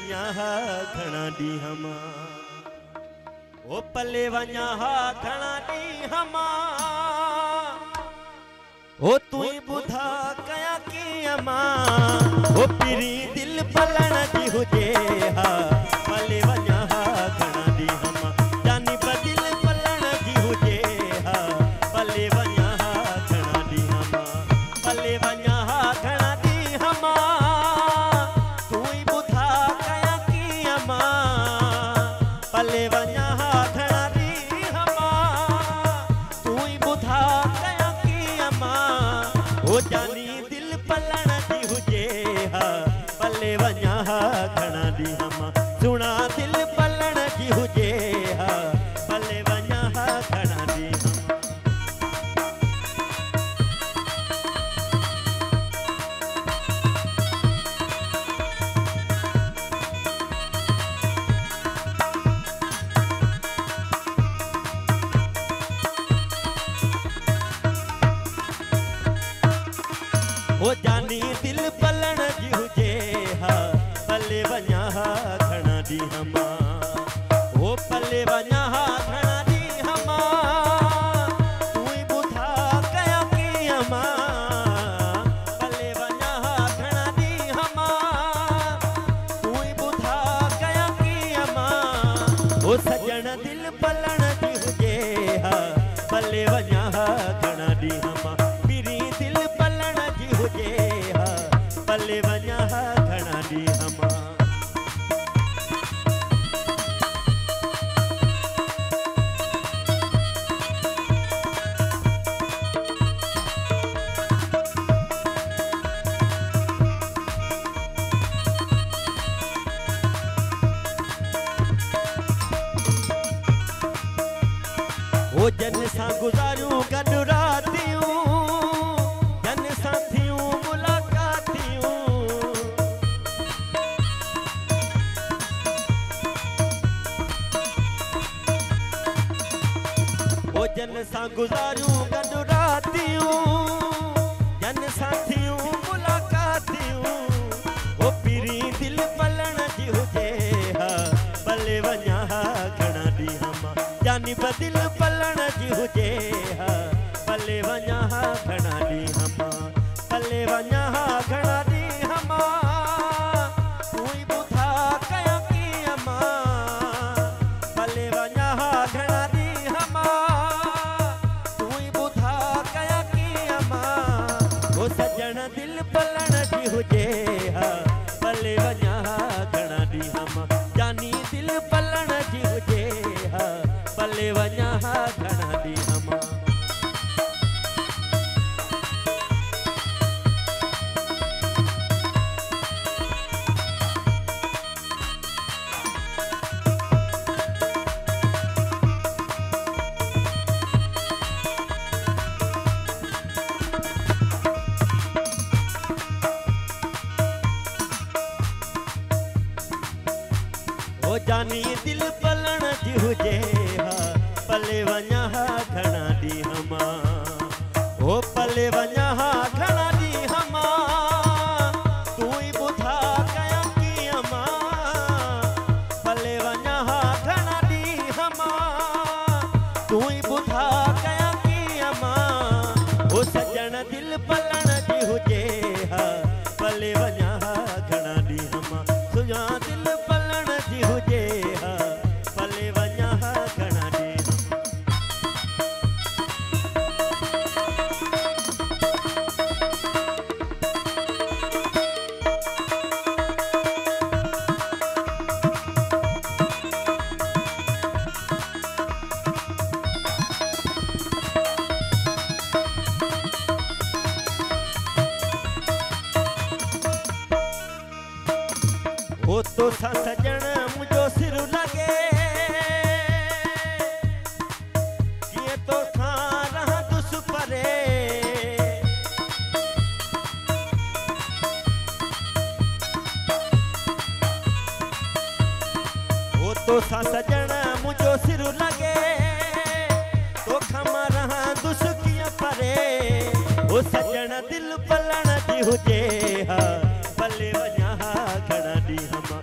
वञा घणा ॾींहं मां ओ पले वञा घणा ॾींहं मां ओ तू ही ॿुधा कयां कीअं मां ओ पिरी दिल पलण जी हुजे हा पले वञा घणा ॾींहं मां जानी बदिल पलण जी हुजे हा पले वञा घणा ॾींहं मां पले वञा घणा ॾींहं मां तू ही ॿुधा कयां कीअं मां पले वञा घणा ॾींहं मां तू ही ॿुधा कयां कीअं मां ओ जानी दिल पलण जी हुजे हा पले वञा घणा ॾींहं मां सुणा दिल पलण जी हुजे हा पले वञा घणा ॾींहं मां ओ जानी दिल पलण जी हुजे हा पले वञा घणा ॾींहं मां ओ पले वञा घणा ॾींहं मां तू ही ॿुधा कयां कीअं मां पले वञा घणा ॾींहं मां तू ही ॿुधा कयां कीअं मां ओ सजण दिल पलण जी हुजे हा पले वञा घणा ॾींहं मां पिरी दिल पलण जी हुजे हा पले वञा घणा ॾींहं मां ओ जन सां गुज़ारियूं गॾु रातियूं जन सां थियूं मुलाक़ातियूं ओ जन सां गुज़ारियूं गॾु रातियूं जन सां थियूं मुलाक़ातियूं ओ पिरी दिल पलण जी हुजे हा पले वञा घणा ॾींहं मां जानी बदिल पलण जी हुजे हा पले वञा घणा ॾींहं मां पले वञा घणा ॾींहं मां तू ही ॿुधा कयां कीअं मां पले वञा घणा ॾींहं मां तू ही ॿुधा कयां कीअं मां ओ सजण दिल पलण जी हुजे हा पले वञा घणा ॾींहं मां जानी दिल पलण जी हुजे हा पले वञा घणा ॾींहं मां ओ जानी दिल पलण जी हुजे हा पले वञा घणा ॾींहं मां ओ पले वञा घणा ॾींहं मां तू ही ॿुधा कयां कीअं मां पले वञा घणा ॾींहं मां तू ही ॿुधा कयां कीअं मां ओ सजण दिल पलण जी हुजे हा पले वञा घणा ॾींहं मां सुञा दिल पलण जी हुजे हा पले वञा घणा ॾींहं ओ तो सा सजण मुझो सिर लगे कीअं तो सा रहां दुस परे ओ तो सा सजण मुझो सिर लगे तो खमा रहां दुस कीअं परे ओ सजण दिल पलण जी हुजे हा पले वञा घणा ॾींहं मां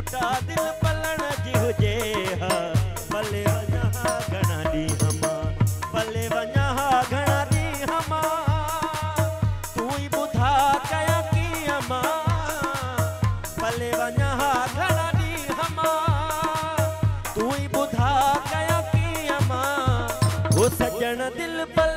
सुठा दिल पलण जी हुजे हा भले वञा घणा ॾींहं मां भले वञा घणा ॾींहं मां तू ई ॿुधा कयां कीअं मां भले वञा घणा ॾींहं मां तू ई ॿुधा कयां कीअं मां ओ सजण दिल पल